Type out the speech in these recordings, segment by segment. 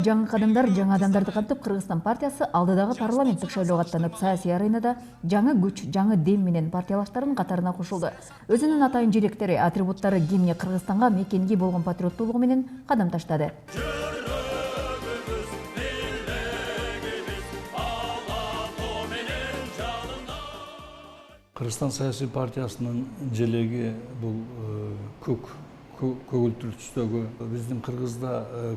Жаңы кадамдар жаңы адамдарды кантып Кыргызстан партиясы алдыдагы парламенттик шайлоого аттанып, саясий аренада жаңы күч, жаңы дем менен партиялаштардын катарына кошулду. Өзүнүн атайын желектери, атрибуттары гимне Кыргызстанга мекенги болгон патриоттуулугу менен кадам таштады. Кыргызстан саясий партиясынын желеги бул көгүлтүр түстөгү. Биздин кыргызда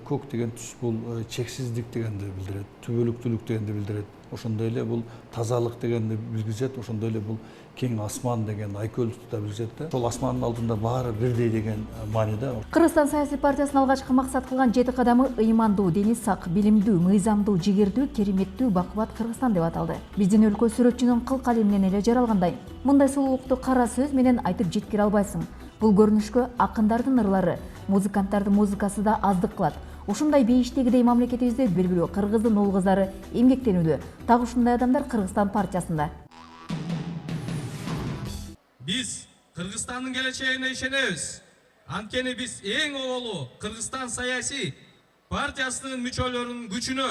көк деген түс бул чексиздик дегенди билдирет, түбөлүктүүлүк дегенди билдирет. Ошондой эле бул тазалык дегенди билгизет, ошондой эле бул кең асман деген айкөлдүктү да билгизет да. Ошол асмандын алдында баары бирдей деген мааниде. Кыргызстан саясий партиясынын алгачкы максат кылган 7 кадамы ыймандуу, дени сак, билимдүү, мыйзамдуу, жигердүү, кереметтүү, бакубат Кыргызстан деп аталды. Биздин өлкө сүрөтчүнүн кыл калеминен эле жаралгандай. Мындай сулуулукту кара сөз менен айтып жеткире албайсың. Бул көрүнүшкө акындардын ырлары, музыканттардын музыкасы да аздык кылат. Ушундай бейиштегидей мамлекетибизде белгилүү кыргыздын уул кыздары эмгектенүүдө. Так ушундай адамдар Кыргызстан партиясында. Биз Кыргызстандын келечегине ишенебиз. Анткени биз эң оболу Кыргызстан саясий партиясынын мүчөлөрүнүн күчүнө,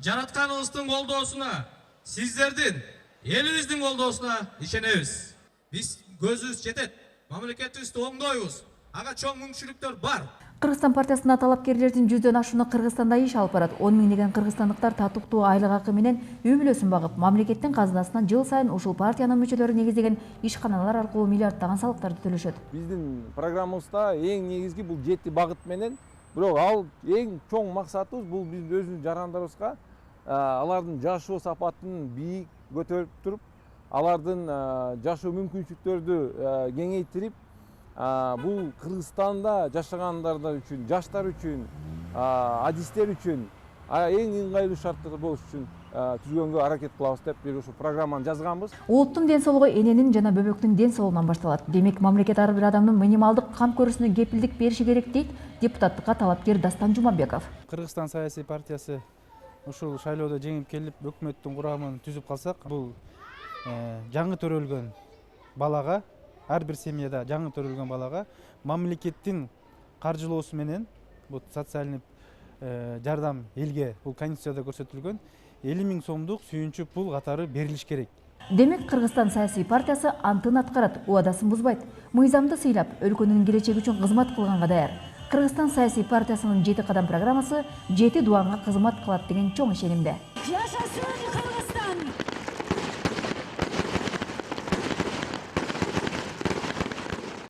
жаратканыбыздын колдоосуна, сиздердин, элибиздин колдоосуна ишенебиз. Биз көзүбүз жетет, мамлекетибизди оңдойбуз. Ага чоң мүмкүнчүлүктөр бар. Кыргызстан партиясында талапкерлердин 100дөн ашууну Кыргызстанда иш алып барат. 10 миңдеген кыргызстандыктар татыктуу айлык акы менен үй бүлөсүн багып, мамлекеттин казынасынан жыл сайын ушул партиянын мүчөлөрү негиздеген ишканалар аркылуу миллиарддаган салыктарды төлөшөт. Биздин программабызда эң негизги бул 7 багыт менен, бирок ал эң чоң максатыбыз бул биздин өзүбүздүн жарандарыбызга алардын жашоо сапатын бийик көтөрүп туруп, алардын жашоо мүмкүнчүлүктөрдү кеңейтирип, бул Кыргызстанда жашагандар үчүн, жаштар үчүн, адистер үчүн эң ыңгайлуу шарттар болуш үчүн түзгөнгө аракет кылабыз деп бир ушул программаны жазганбыз. Улуттун ден соолугу эненин жана бөбөктүн ден соолугунан башталат. Демек, мамлекет ар бир адамдын минималдык кам көрүүсүнө кепилдик бериши керек дейт депутаттыкка талапкер Дастан Жумабеков. Кыргызстан саясий партиясы ушул шайлоодо жеңип келип, өкмөттүн курамын түзүп калсак, бул жаңы төрөлгөн балага, ар бир семьяда жаңы төрөлгөн балага мамлекеттин каржылоосу менен бул социальный жардам элге бул конституцияда көрсөтүлгөн 50 000 сомдук сүйүнчү пул катары берилиш керек. Демек, Кыргызстан саясий партиясы антын аткарат, убадасын бузбайт. Мыйзамды сыйлап, өлкөнүн келечеги үчүн кызмат кылганга даяр. Кыргызстан саясий партиясынын 7 кадам программасы 7 дуанга кызмат кылат деген чоң ишенимде.